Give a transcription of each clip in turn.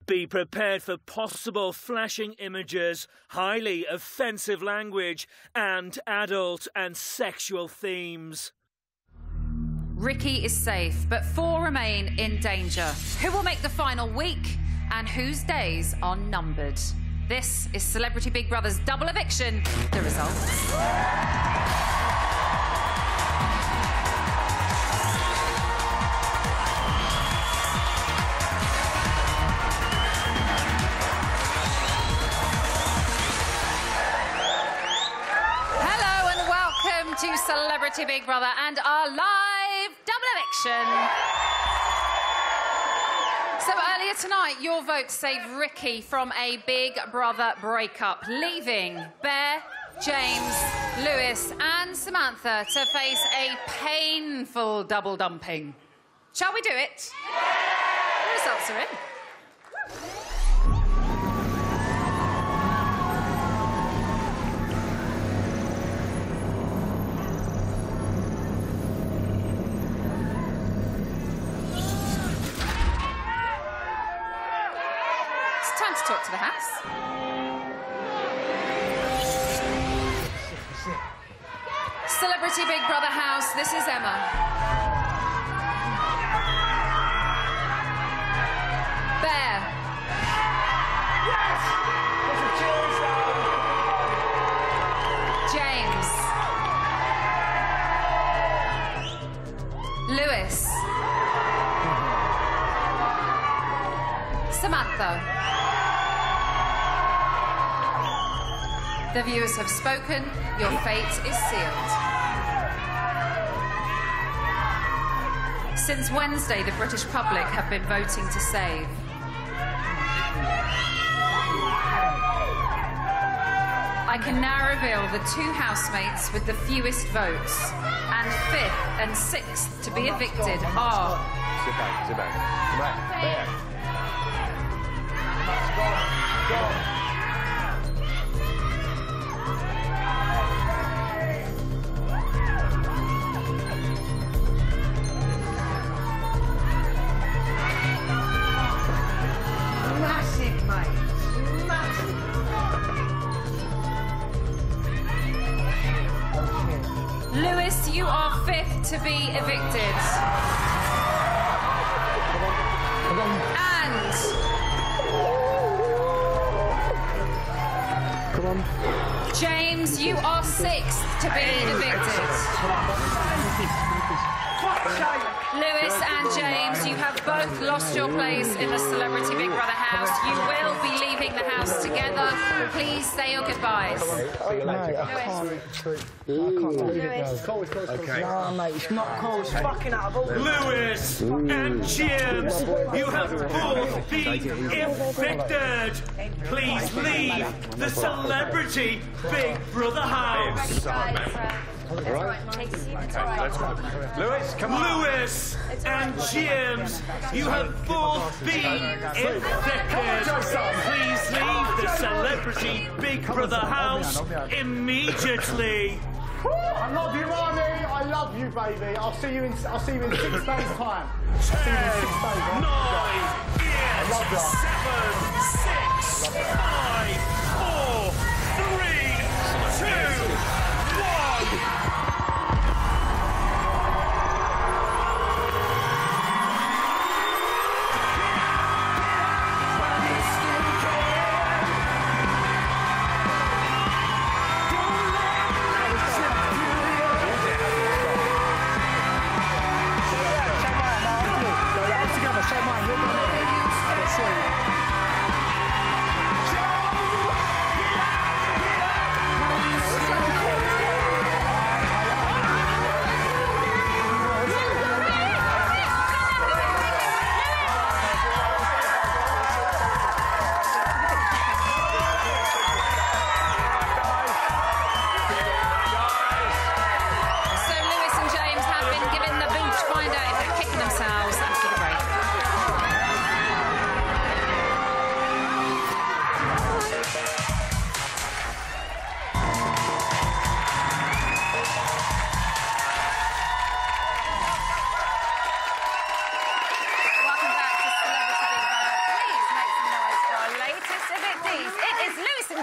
Be prepared for possible flashing images, highly offensive language, and adult and sexual themes. Ricky is safe, but 4 remain in danger. Who will make the final week and whose days are numbered? This is Celebrity Big Brother's double eviction. The results. To Celebrity Big Brother and our live double eviction. So earlier tonight, your vote saved Ricky from a Big Brother breakup, leaving Bear, James, Lewis and Samantha to face a painful double dumping. Shall we do it? The results are in. Time to talk to the house. Celebrity Big Brother house, this is Emma. Bear. Yes! James. Lewis. Samantha. The viewers have spoken. Your fate is sealed. Since Wednesday, the British public have been voting to save. I can now reveal the 2 housemates with the fewest votes, and 5th and 6th to be evicted are... Sit back, sit back. Sit back. There. Go. Lewis, you are 5th to be evicted. And... Come on. James, you are 6th to be evicted. Lewis and James, you have both lost your place in the Celebrity Big Brother house. You will be leaving the house together. Please say your goodbyes. Mate, I can't believe it, Okay. no, mate, it's not cold. It's fucking out of order. Lewis and James, you have both been evicted. Please leave the Celebrity Big Brother house. Lewis, come on. Lewis and James, you have both been evicted. Please leave the Celebrity Big Brother house immediately. I love you, Ronnie. I love you, baby. I'll see you in 6 days' time. 10, 9, 8, 7, 6, 5, 4, 3, 2, 1. Shake mine, you're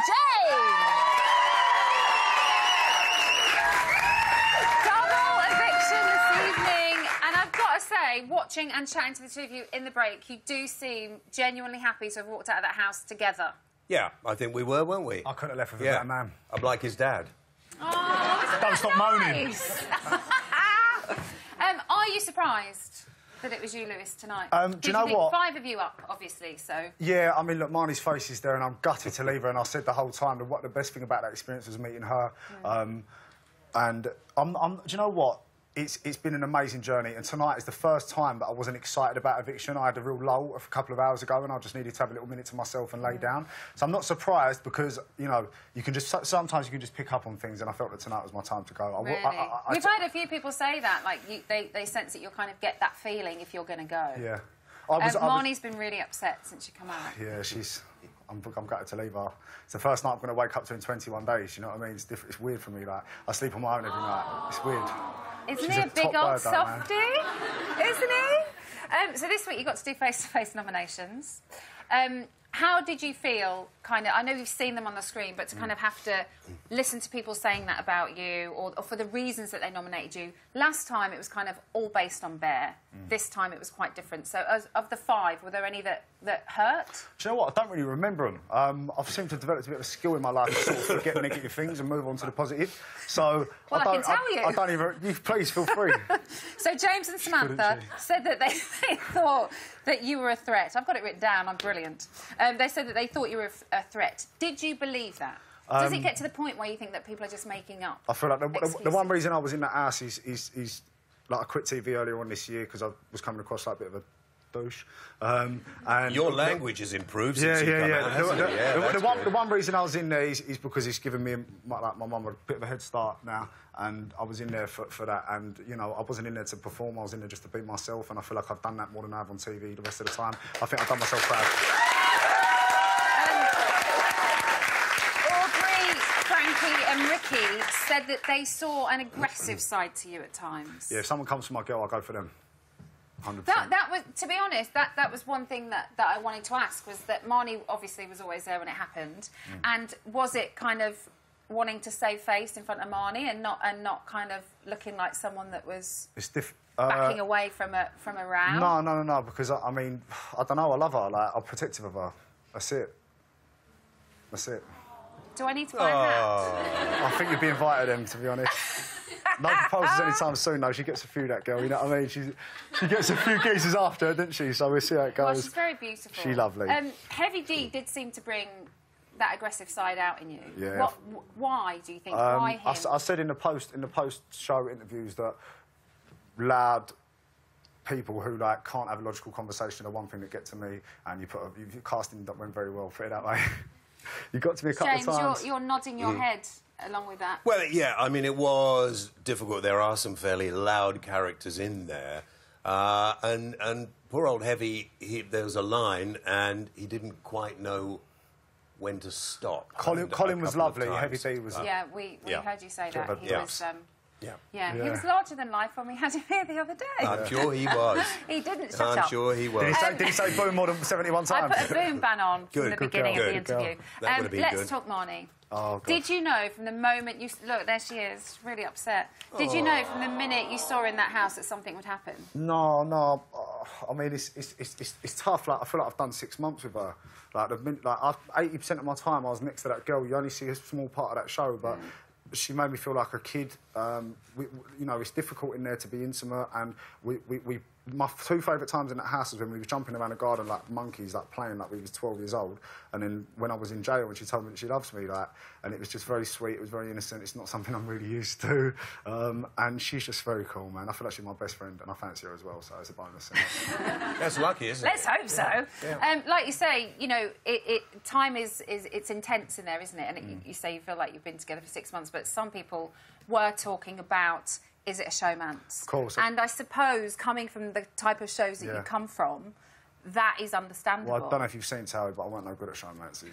James. Double eviction this evening, and I've got to say, watching and chatting to the two of you in the break, you do seem genuinely happy to have walked out of that house together. Yeah, I think we were, weren't we? I couldn't have left with a better man. I'm like his dad. Oh, Don't stop moaning. Are you surprised that it was you, Lewis, tonight? Do you know what? 5 of you up, obviously, so... Yeah, I mean, look, Marnie's face is there and I'm gutted to leave her, and I said the whole time that what the best thing about that experience was meeting her. And do you know what? It's been an amazing journey, and tonight is the first time that I wasn't excited about Eviction. I had a real lull a couple of hours ago, and I just needed to have a little minute to myself and lay down. So I'm not surprised because, you know, you can just sometimes you can just pick up on things, and I felt that tonight was my time to go. Really? We've heard a few people say that, like they sense that you'll kind of get that feeling if you're going to go. Yeah. Marnie's been really upset since you come out. Yeah, I'm gutted to leave her. It's the first night I'm going to wake up to in 21 days, you know what I mean? It's different. It's weird for me, like, I sleep on my own every night. It's weird. Isn't he a big old softie? Isn't he? So this week you got to do face-to-face nominations. How did you feel, kind of... I know you've seen them on the screen, but to kind of have to listen to people saying that about you, or for the reasons that they nominated you. Last time it was kind of all based on Bear. This time it was quite different. So of the 5, were there any that hurt? Do you know what? I don't really remember them. I've seemed to have developed a bit of a skill in my life to sort of forget negative things and move on to the positive. So well, I can tell you. I don't even... You please feel free. So James and Samantha said that they thought that you were a threat. I've got it written down. I'm brilliant. They said that they thought you were a threat. Did you believe that? Does it get to the point where you think that people are just making up? I feel like the one reason I was in that house is like I quit TV earlier on this year because I was coming across like a bit of a douche. And your language has improved since you come out. The one reason I was in there is because it's given me my mum a bit of a head start now, and I was in there for that. And you know, I wasn't in there to perform. I was in there just to be myself, and I feel like I've done that more than I have on TV the rest of the time. I think I've done myself proud. Zankie and Ricky said that they saw an aggressive side to you at times. Yeah, if someone comes for my girl, I'll go for them. 100%. That was, to be honest, that was one thing that I wanted to ask, was that Marnie obviously was always there when it happened, and was it kind of wanting to save face in front of Marnie and not kind of looking like someone that was backing away from a row? No, because I mean, I don't know, I love her, like, I'm protective of her. That's it. Do I need to buy a hat? I think you'd be invited then, to be honest. No proposals anytime soon, though. She gets a few, that girl, you know what I mean? She gets a few geezers after her, doesn't she? So we'll see how it goes. Well, she's very beautiful. She's lovely. Heavy D did seem to bring that aggressive side out in you. Yeah. Why do you think? Why him? I said in the post-show interviews that loud people who like can't have a logical conversation are one thing that get to me, and your casting that went very well. Put it that way. You got to me a couple of times. James, you're nodding your head along with that. Well, yeah, I mean, it was difficult. There are some fairly loud characters in there. And poor old Heavy, there was a line, and he didn't quite know when to stop. Colin was lovely. Heavy D was... Yeah, we heard you say that. He was... Yeah, he was larger than life when we had him here the other day. I'm sure he was. He didn't shut up. I'm sure he was. Did he say boom more than 71 times? I put a boom ban on from the beginning of the interview. That would have been Let's talk Marnie. Oh, God. Did you know from the moment you... Look, there she is, really upset. Did you know from the minute you saw her in that house that something would happen? No. I mean, it's tough. Like, I feel like I've done 6 months with her. Like 80% of my time I was next to that girl. You only see a small part of that show, but... She made me feel like a kid. You know, it's difficult in there to be intimate, and my 2 favourite times in that house was when we were jumping around the garden like monkeys, like playing like we was 12 years old, and then when I was in jail and she told me that she loves me, like, and it was just very sweet, it was very innocent, it's not something I'm really used to, and she's just very cool, man. I feel like she's my best friend, and I fancy her as well, so it's a bonus. That's lucky, isn't it? Let's hope so. Yeah. Like you say, you know, time is it's intense in there, isn't it? And you say you feel like you've been together for 6 months, but some people were talking about, is it a showmance? Of course. And I suppose, coming from the type of shows that you come from, that is understandable. Well, I don't know if you've seen Towie, but I weren't no good at showmances.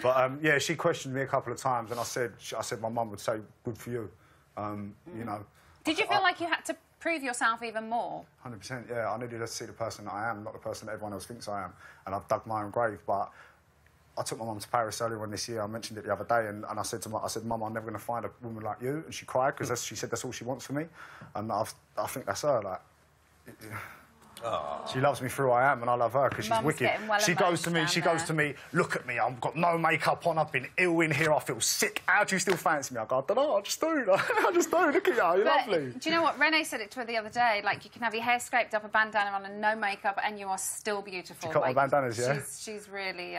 But, yeah, she questioned me a couple of times, and I said my mum would say, good for you, you know. Did you feel like you had to prove yourself even more? 100%, yeah. I needed to see the person that I am, not the person that everyone else thinks I am. And I've dug my own grave, but I took my mum to Paris earlier on this year. I mentioned it the other day, and I said to Mum, Mum, I'm never going to find a woman like you. And she cried because she said that's all she wants for me, and I think that's her. Like, she loves me for who I am, and I love her because she's wicked. She goes to me, look at me, I've got no makeup on, I've been ill in here, I feel sick. How do you still fancy me? I go, I don't know, I just do. I just do. Look at you, you're lovely. Do you know what? Renee said it to her the other day. Like, you can have your hair scraped up, a bandana on, and no makeup, and you are still beautiful. She cut my bandanas, yeah. She's really,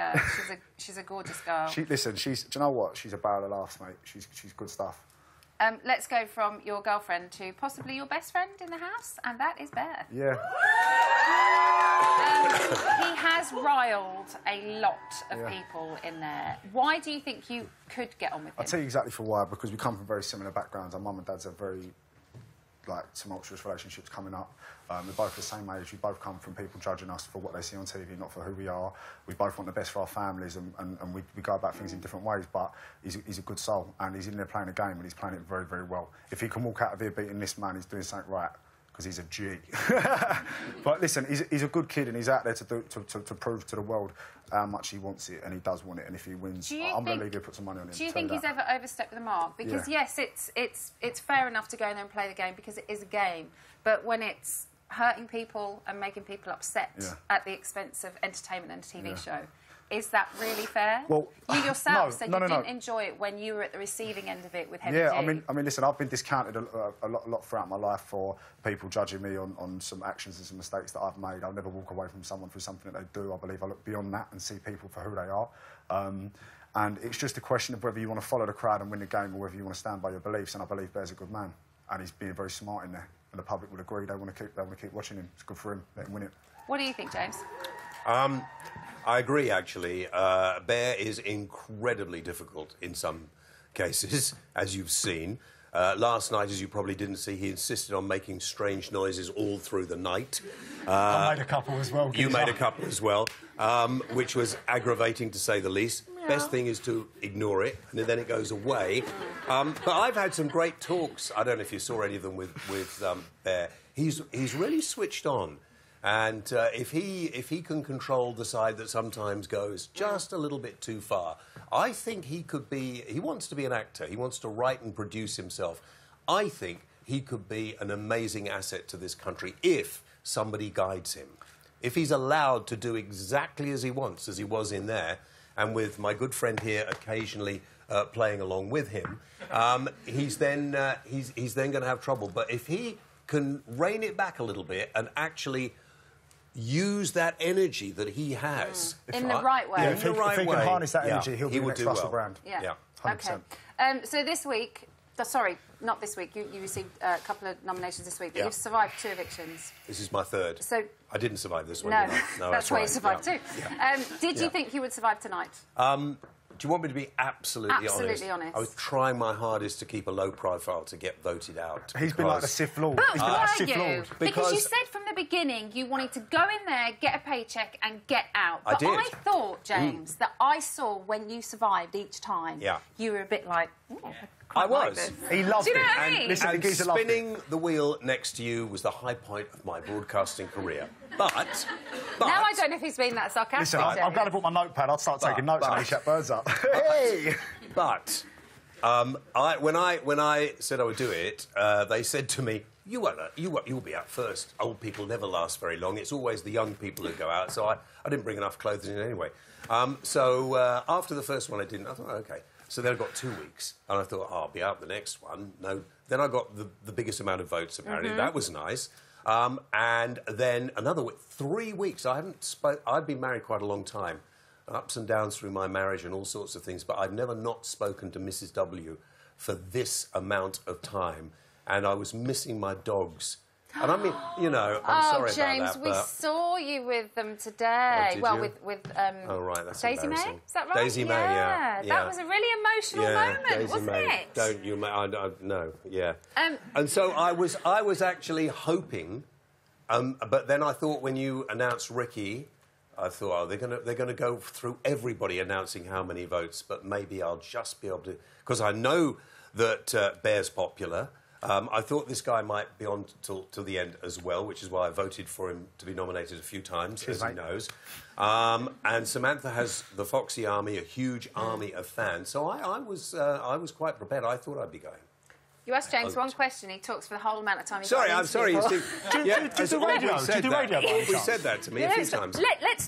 she's a gorgeous girl. Listen, do you know what? She's a barrel of laughs, mate. She's good stuff. Let's go from your girlfriend to possibly your best friend in the house, and that is Bear. Yeah. He has riled a lot of people in there. Why do you think you could get on with him? I'll tell you exactly for why, because we come from very similar backgrounds. Our mum and dad's have very, tumultuous relationships coming up. We're both the same age. We both come from people judging us for what they see on TV, not for who we are. We both want the best for our families, and we go about things in different ways, but he's a good soul, and he's in there playing a game, and he's playing it very, very well. If he can walk out of here beating this man, he's doing something right, because he's a G. But listen, he's a good kid, and he's out there to prove to the world how much he wants it, and he does want it, and if he wins, I'm going to leave you put some money on him. Do you think he's ever overstepped the mark? Because, yes, it's fair enough to go in there and play the game, because it is a game, but when it's hurting people and making people upset at the expense of entertainment and a TV show, is that really fair? Well, you yourself said you didn't enjoy it when you were at the receiving end of it with Heavy D. I mean, listen, I've been discounted a lot throughout my life for people judging me on some actions and some mistakes that I've made. I'll never walk away from someone for something that they do. I believe I look beyond that and see people for who they are. And it's just a question of whether you want to follow the crowd and win the game or whether you want to stand by your beliefs. And I believe Bear's a good man, and he's being very smart in there. And the public will agree. They want to keep watching him. It's good for him. Let him win it. What do you think, James? I agree, actually. Bear is incredibly difficult in some cases, as you've seen. Last night, as you probably didn't see, he insisted on making strange noises all through the night. I made a couple as well. You made a couple as well, which was aggravating, to say the least. Best thing is to ignore it, and then it goes away. But I've had some great talks. I don't know if you saw any of them with Bear. He's really switched on. And if he can control the side that sometimes goes just a little bit too far, I think he could be... He wants to be an actor. He wants to write and produce himself. I think he could be an amazing asset to this country if somebody guides him. If he's allowed to do exactly as he wants, as he was in there, and with my good friend here occasionally playing along with him, he's then going to have trouble. But if he can rein it back a little bit and actually use that energy that he has in the right way. If he can harness that energy, he'll be the next Russell Brand. Yeah. 100%. Okay. So this week, sorry, not this week. You received a couple of nominations this week, but you've survived 2 evictions. This is my 3rd. So I didn't survive this one. No, did I? No, that's why right. you survived too. Did you think you would survive tonight? Do you want me to be absolutely honest? Absolutely honest. I was trying my hardest to keep a low profile to get voted out. He's been like the Sith Lord. But He's been like the Sith Lord. Because you said from the beginning you wanted to go in there, get a paycheck and get out. But I did. I thought, James, that I saw when you survived each time, you were a bit like... I was. He loved it. Do you know what I it. mean? Listen, And spinning the wheel next to you was the high point of my broadcasting career. But now I don't know if he's being that sarcastic. Listen, I'm glad I brought my notepad. I'd start taking notes and he shut birds up. Hey! But when I said I would do it, they said to me, you'll be out first. Old people never last very long. It's always the young people who go out. So I didn't bring enough clothes in anyway. So after the first one I didn't, I thought, OK. So then I got 2 weeks, and I thought, I'll be out the next one. No. Then I got the biggest amount of votes, apparently. That was nice. And then another 3 weeks. I'd been married quite a long time, ups and downs through my marriage and all sorts of things, but I've never not spoken to Mrs. W for this amount of time, and I was missing my dogs. And I mean, you know, I'm sorry James, about that, we saw you with them today. Did well, you? with oh, right, that's Daisy May? embarrassing. Is that right? Daisy May, yeah. That was a really emotional moment, Daisy wasn't May. it? Don't you? No, yeah. And so I was actually hoping, but then I thought when you announced Ricky, I thought, they're gonna go through everybody announcing how many votes, but maybe I'll just be able to, because I know that Bear's popular. I thought this guy might be on till the end as well, which is why I voted for him to be nominated a few times, as he knows. And Samantha has the Foxy Army, a huge army of fans. So I was quite prepared. I thought I'd be going. You asked James one question, he talks for the whole amount of time. Sorry, I'm sorry. You see, Did the radio he said that to me a few times.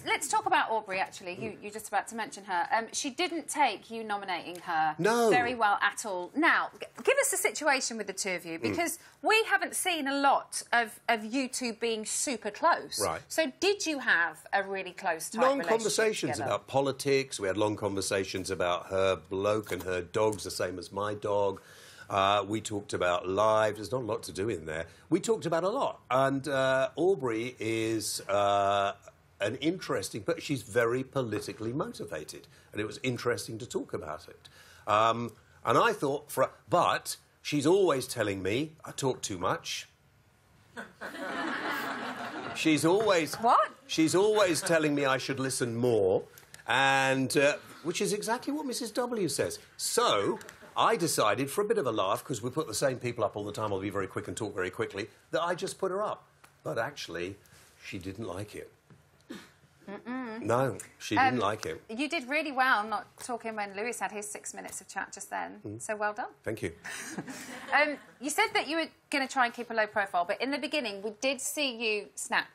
Let's talk about Aubrey, actually. You're just about to mention her. She didn't take you nominating her very well at all. Now, give us a situation with the two of you, because we haven't seen a lot of you two being super close. Right. So did you have a really close type long relationship conversations together? about politics. We had long conversations about her bloke and her dog's the same as my dog. We talked about lives. There's not a lot to do in there. We talked about a lot. And Aubrey is an interesting... But she's very politically motivated. And it was interesting to talk about it. And I thought... But she's always telling me I talk too much. She's always... What? She's always telling me I should listen more. And... which is exactly what Mrs W says. So... I decided, for a bit of a laugh, because we put the same people up all the time, I'll be very quick and talk very quickly, that I just put her up. But actually, she didn't like it. No, she didn't like it. You did really well not talking when Lewis had his 6 minutes of chat just then. So well done. Thank you. You said that you were going to try and keep a low profile, but in the beginning we did see you snap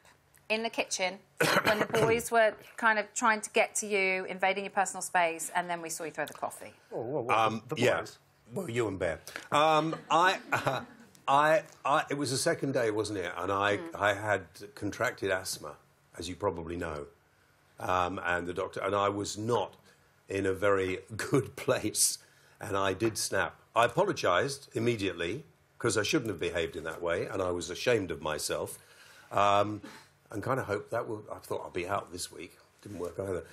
in the kitchen when the boys were kind of trying to get to you, invading your personal space, and then we saw you throw the coffee. The boys? Yeah. Well, you and Bear. It was the second day, wasn't it? And I had contracted asthma, as you probably know. And the doctor... And I was not in a very good place. And I did snap. I apologised immediately, because I shouldn't have behaved in that way, and I was ashamed of myself. And kind of hoped that would... I thought I'd be out this week. Didn't work either.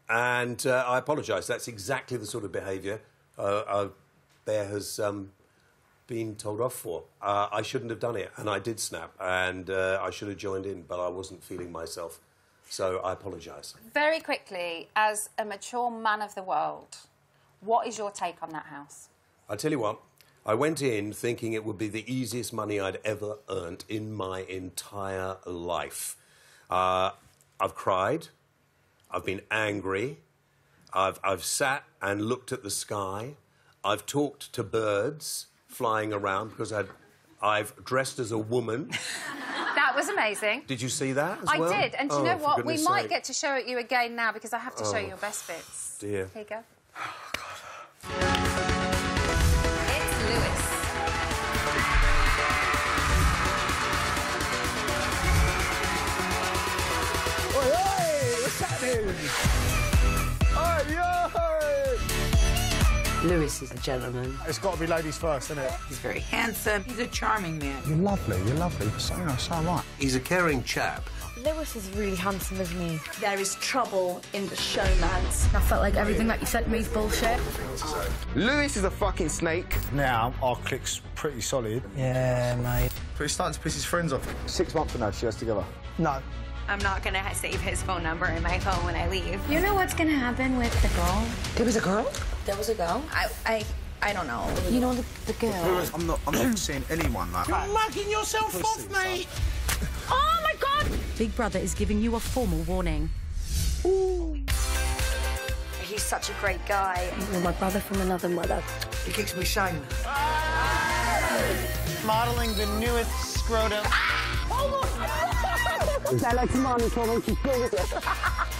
And I apologise. That's exactly the sort of behaviour Bear has been told off for. I shouldn't have done it, and I did snap, and I should have joined in, but I wasn't feeling myself. So I apologise. Very quickly, as a mature man of the world, what is your take on that house? I tell you what. I went in thinking it would be the easiest money I'd ever earned in my entire life. I've cried. I've been angry. I've sat and looked at the sky. I've talked to birds flying around because I've dressed as a woman. That was amazing. Did you see that as well? I did. And do you know what? We might sake. get to show it you again now because I have to show you your best bits. Dear. Here you go. Oh, God. Lewis. Oi, oi! What's happening? Oi, yo! Lewis is a gentleman. It's got to be ladies first, isn't it? He's very handsome. He's a charming man. You're lovely, but so right. He's a caring chap. Lewis is really handsome, isn't he? There is trouble in the showman's. I felt like everything that you said to me is bullshit. Lewis is a fucking snake. Now, our clique's pretty solid. Yeah, mate. But he's starting to piss his friends off. 6 months from now, she has together. No. I'm not going to save his phone number in my phone when I leave. You know what's gonna happen with the girl? There was a girl? There was a girl. I don't know. You know the girl? I'm not seeing anyone like that. You're mugging yourself off, mate. Oh my God! Big Brother is giving you a formal warning. Ooh. He's such a great guy. You're my brother from another mother. He kicks me shame. Modeling the newest scrotum.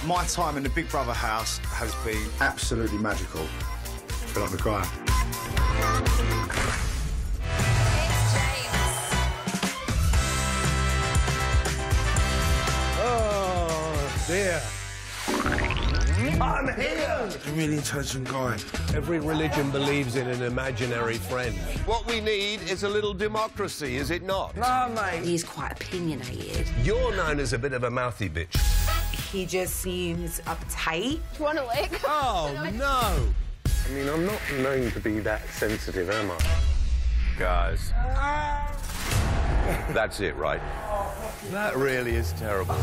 My time in the Big Brother house has been absolutely magical. I feel like we're crying. Oh, dear. I'm here! A really intelligent guy. Every religion believes in an imaginary friend. What we need is a little democracy, is it not? No, mate. He's quite opinionated. You're known as a bit of a mouthy bitch. He just seems uptight. Do you want a lick? Oh, no! I mean, I'm not known to be that sensitive, am I? Guys. That's it, right? That really is terrible.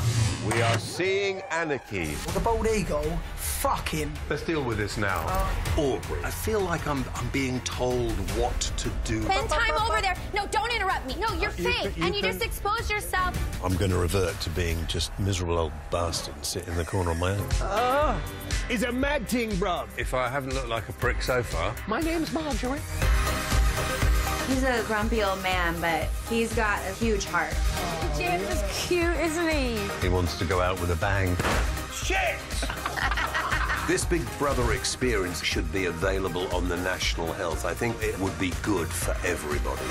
We are seeing anarchy. The bald eagle, fuck him. Let's deal with this now. Aubrey, I feel like I'm being told what to do. Spend time over there. No, don't interrupt me. No, you're fake, and you just exposed yourself. I'm going to revert to being just miserable old bastard and sit in the corner on my own. It's a mad thing, bruv. If I haven't looked like a prick so far, my name's Marjorie. He's a grumpy old man, but he's got a huge heart. James is cute, isn't he? He wants to go out with a bang. Shit! This Big Brother experience should be available on the National Health. I think it would be good for everybody.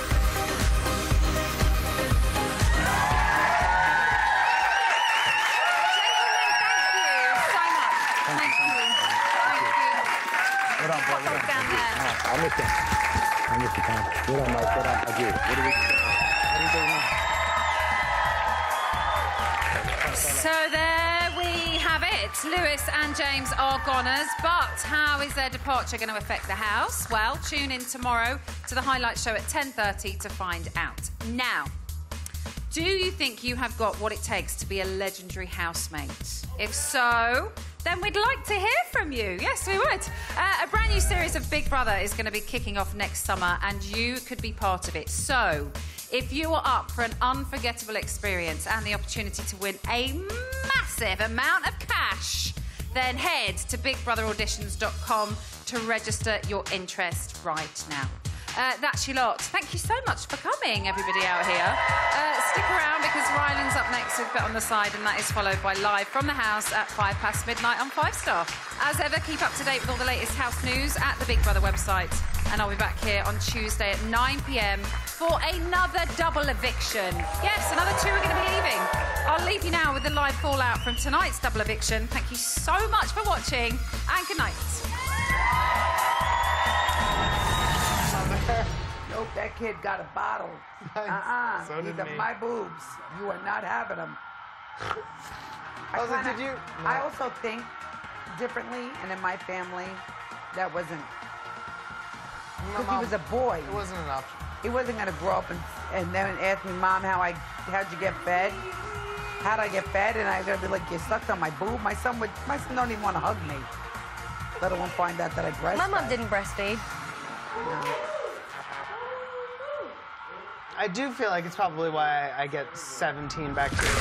Well done, bro. Well done. I missed it. I missed it, man. Well done, mate. Well done. I did. What do we do now? So there we have it. Lewis and James are goners, but how is their departure going to affect the house? Well, tune in tomorrow to the highlight show at 10:30 to find out. Now, do you think you have got what it takes to be a legendary housemate? If so, then we'd like to hear from you. Yes, we would. A brand new series of Big Brother is going to be kicking off next summer, and you could be part of it. So, if you are up for an unforgettable experience and the opportunity to win a massive amount of cash, then head to bigbrotherauditions.com to register your interest right now. That's your lot. Thank you so much for coming, everybody out here. Stick around because Ryland's up next with Bet on the Side, and that is followed by Live from the House at midnight on 5 Star. As ever, keep up to date with all the latest house news at the Big Brother website. And I'll be back here on Tuesday at 9 p.m. for another double eviction. Yes, another 2 are going to be leaving. I'll leave you now with the live fallout from tonight's double eviction. Thank you so much for watching, and good night. Nope, that kid got a bottle. So did These are me. my boobs. You are not having them. Did you? No. I also think differently, and in my family, that wasn't. Because he was a boy. It wasn't an option. He wasn't going to grow up and then ask me, Mom, how'd you get fed? How'd I get fed? And I was going to be like, you sucked on my boob. My son don't even want to hug me. Let alone find out that I breastfed. My mom didn't breastfeed. No. I do feel like it's probably why I get 17 bacteria.